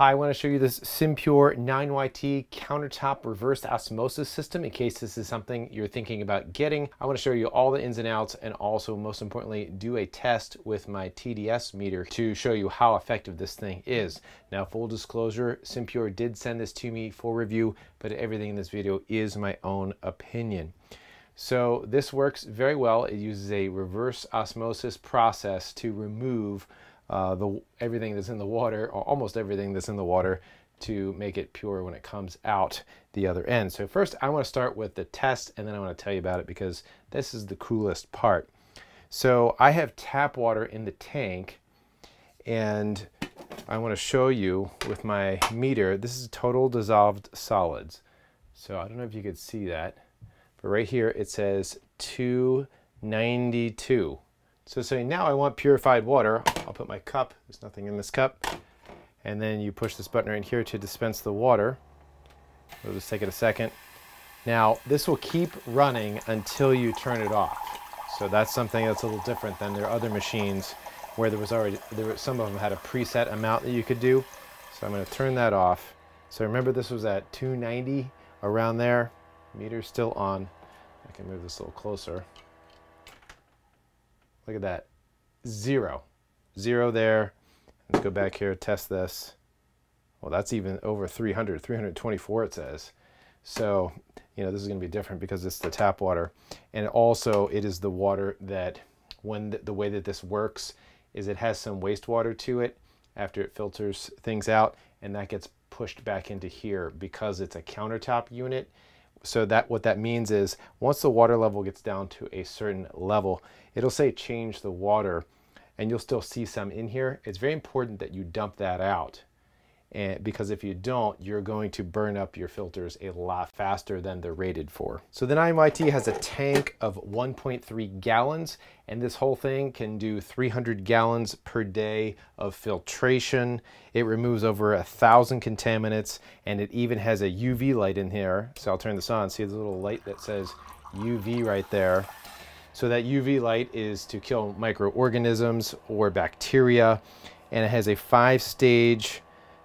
Hi, I want to show you this SimPure Y9T countertop reverse osmosis system in case this is something you're thinking about getting. I want to show you all the ins and outs and also, most importantly, do a test with my TDS meter to show you how effective this thing is. Now, full disclosure, SimPure did send this to me for review, but everything in this video is my own opinion. So this works very well. It uses a reverse osmosis process to remove everything that's in the water, or almost everything that's in the water, to make it pure when it comes out the other end. So first I want to start with the test, and then I want to tell you about it because this is the coolest part. So I have tap water in the tank, and I want to show you with my meter. This is total dissolved solids. So I don't know if you could see that, but right here it says 292. So say now I want purified water. I'll put my cup, there's nothing in this cup, and then you push this button right here to dispense the water. We'll just take it a second. Now this will keep running until you turn it off. So that's something that's a little different than their other machines where some of them had a preset amount that you could do. So I'm going to turn that off. So remember, this was at 290 around there. Meter's still on. I can move this a little closer. Look at that, zero there. Let's go back here, test this. Well, that's even over 300, 324 it says. So, you know, this is gonna be different because it's the tap water. And also it is the water that, when the way that this works is it has some wastewater to it after it filters things out, and that gets pushed back into here because it's a countertop unit. So that what that means is once the water level gets down to a certain level, it'll say change the water, and you'll still see some in here. It's very important that you dump that out, and because if you don't, you're going to burn up your filters a lot faster than they're rated for. So the Y9T has a tank of 1.3 gallons, and this whole thing can do 300 gallons per day of filtration. It removes over 1,000 contaminants, and it even has a UV light in here. So I'll turn this on. See the little light that says UV right there. So that UV light is to kill microorganisms or bacteria, and it has a 5-stage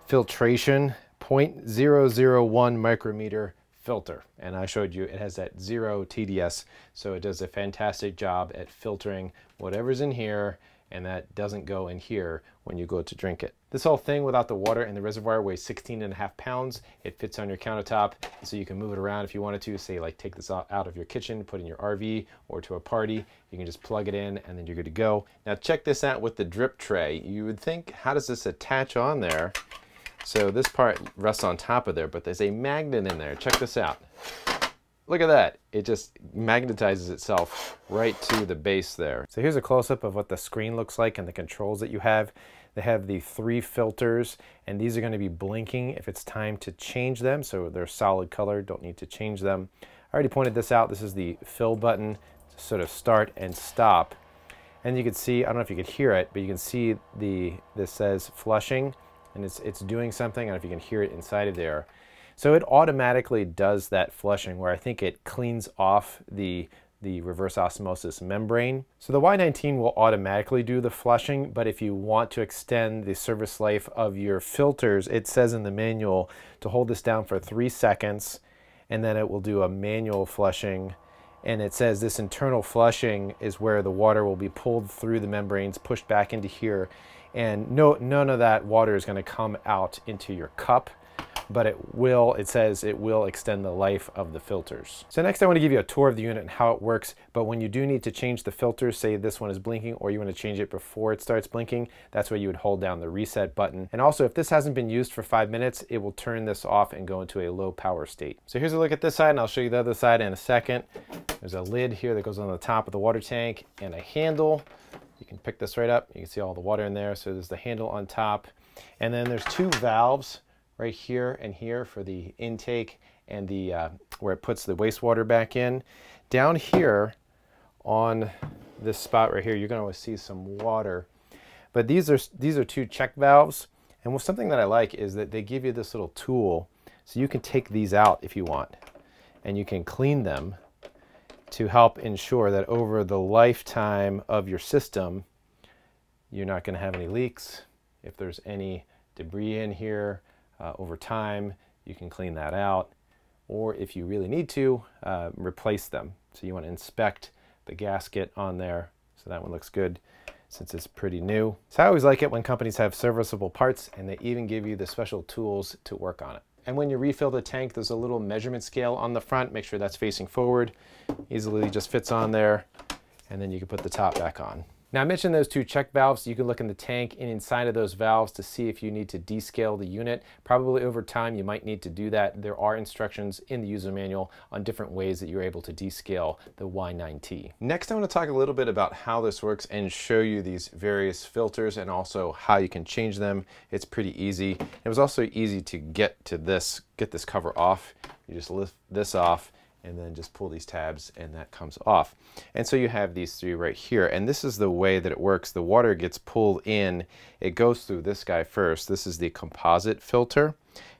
filtration, 0.001 micrometer filter, and I showed you it has that 0 TDS, so it does a fantastic job at filtering whatever's in here, and that doesn't go in here when you go to drink it. This whole thing without the water in the reservoir weighs 16.5 pounds. It fits on your countertop, so you can move it around if you wanted to. Say like take this out of your kitchen, put in your RV or to a party. You can just plug it in and then you're good to go. Now check this out with the drip tray. You would think, how does this attach on there? So this part rests on top of there, but there's a magnet in there. Check this out. Look at that. It just magnetizes itself right to the base there. So here's a close-up of what the screen looks like and the controls that you have. They have the 3 filters, and these are going to be blinking if it's time to change them. So they're solid color, don't need to change them. I already pointed this out. This is the fill button to sort of start and stop. And you can see, I don't know if you could hear it, but you can see this says flushing, and it's doing something. I don't know if you can hear it inside of there. So it automatically does that flushing, where I think it cleans off the reverse osmosis membrane. So the Y9T will automatically do the flushing, but if you want to extend the service life of your filters, it says in the manual to hold this down for 3 seconds, and then it will do a manual flushing. And it says this internal flushing is where the water will be pulled through the membranes, pushed back into here, and none of that water is going to come out into your cup, but it says it will extend the life of the filters. So next I want to give you a tour of the unit and how it works, but when you do need to change the filters, say this one is blinking or you want to change it before it starts blinking, that's where you would hold down the reset button. And also, if this hasn't been used for 5 minutes, it will turn this off and go into a low power state. So here's a look at this side, and I'll show you the other side in a second. There's a lid here that goes on the top of the water tank and a handle. You can pick this right up. You can see all the water in there. So there's the handle on top. And then there's 2 valves right here and here for the intake and the where it puts the wastewater back in. Down here on this spot right here, you're going to see some water. But these are 2 check valves. And something that I like is that they give you this little tool, so you can take these out if you want, and you can clean them to help ensure that over the lifetime of your system, you're not going to have any leaks. If there's any debris in here over time, you can clean that out. Or if you really need to, replace them. So you want to inspect the gasket on there. So that one looks good since it's pretty new. So I always like it when companies have serviceable parts and they even give you the special tools to work on it. And when you refill the tank, there's a little measurement scale on the front. Make sure that's facing forward. Easily just fits on there. And then you can put the top back on. Now I mentioned those two check valves. You can look in the tank and inside of those valves to see if you need to descale the unit. Probably over time you might need to do that. There are instructions in the user manual on different ways that you're able to descale the Y9T. Next I want to talk a little bit about how this works and show you these various filters and also how you can change them. It's pretty easy. It was also easy to get this cover off. You just lift this off and then just pull these tabs and that comes off. And so you have these three right here, and this is the way that it works. The water gets pulled in, it goes through this guy first. This is the composite filter,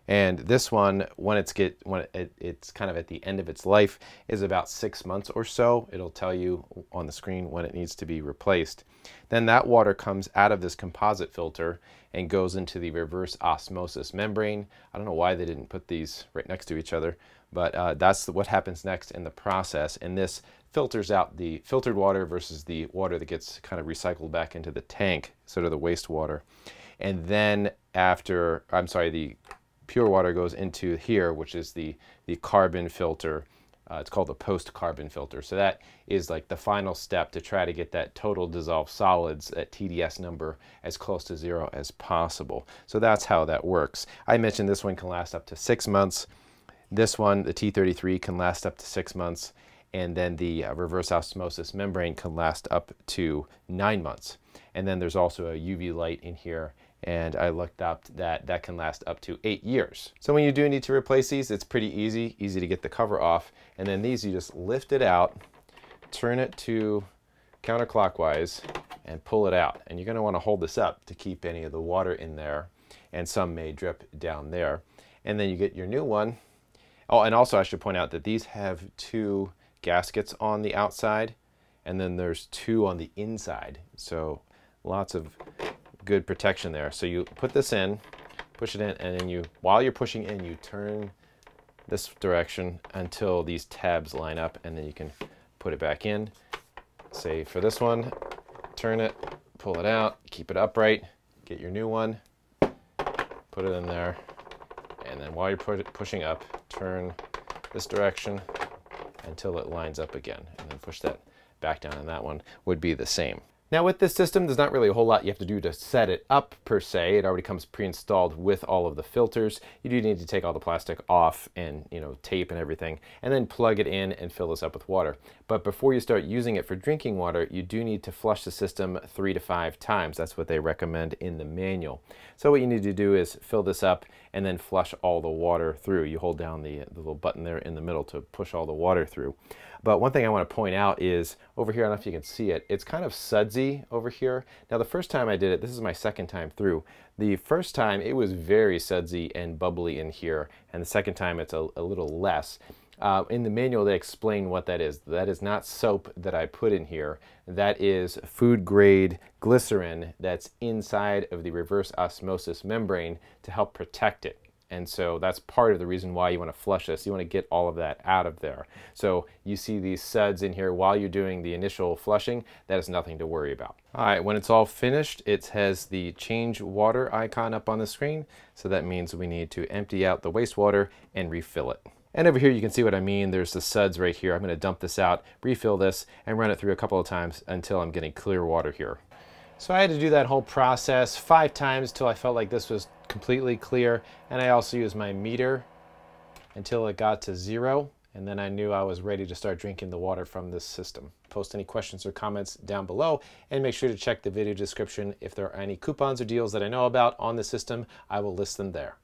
and this one, when it's kind of at the end of its life, is about 6 months or so. It'll tell you on the screen when it needs to be replaced. Then that water comes out of this composite filter and goes into the reverse osmosis membrane. I don't know why they didn't put these right next to each other, but that's what happens next in the process. And this filters out the filtered water versus the water that gets kind of recycled back into the tank, sort of the wastewater. And then the pure water goes into here, which is the carbon filter. It's called the post-carbon filter. So that is like the final step to try to get that total dissolved solids, that TDS number, as close to 0 as possible. So that's how that works. I mentioned this one can last up to 6 months. This one, the T33, can last up to 6 months. And then the reverse osmosis membrane can last up to 9 months. And then there's also a UV light in here, and I looked up that can last up to 8 years. So when you do need to replace these, it's pretty easy to get the cover off. And then these, you just lift it out, turn it to counterclockwise, and pull it out. And you're going to want to hold this up to keep any of the water in there, and some may drip down there. And then you get your new one. Oh, and also I should point out that these have 2 gaskets on the outside, and then there's 2 on the inside. So lots of good protection there. So you put this in, push it in, and then while you're pushing in, you turn this direction until these tabs line up, and then you can put it back in. Say for this one, turn it, pull it out, keep it upright, get your new one, put it in there, and then while you're pushing up, turn this direction until it lines up again, and then push that back down, and that one would be the same. Now with this system, there's not really a whole lot you have to do to set it up per se. It already comes pre-installed with all of the filters. You do need to take all the plastic off and tape and everything, and then plug it in and fill this up with water. But before you start using it for drinking water, you do need to flush the system 3 to 5 times. That's what they recommend in the manual. So what you need to do is fill this up and then flush all the water through. You hold down the little button there in the middle to push all the water through. But one thing I want to point out is over here, I don't know if you can see it, it's kind of sudsy over here. Now the first time I did it, this is my second time through. The first time it was very sudsy and bubbly in here, and the second time it's a little less. In the manual they explain what that is. That is not soap that I put in here. That is food grade glycerin that's inside of the reverse osmosis membrane to help protect it. And so that's part of the reason why you want to flush this. You want to get all of that out of there. So you see these suds in here while you're doing the initial flushing. That is nothing to worry about. All right, when it's all finished, it has the change water icon up on the screen. So that means we need to empty out the wastewater and refill it. And over here you can see what I mean. There's the suds right here. I'm going to dump this out, refill this, and run it through a couple of times until I'm getting clear water here. So I had to do that whole process 5 times till I felt like this was completely clear. And I also used my meter until it got to 0. And then I knew I was ready to start drinking the water from this system. Post any questions or comments down below, and make sure to check the video description. If there are any coupons or deals that I know about on the system, I will list them there.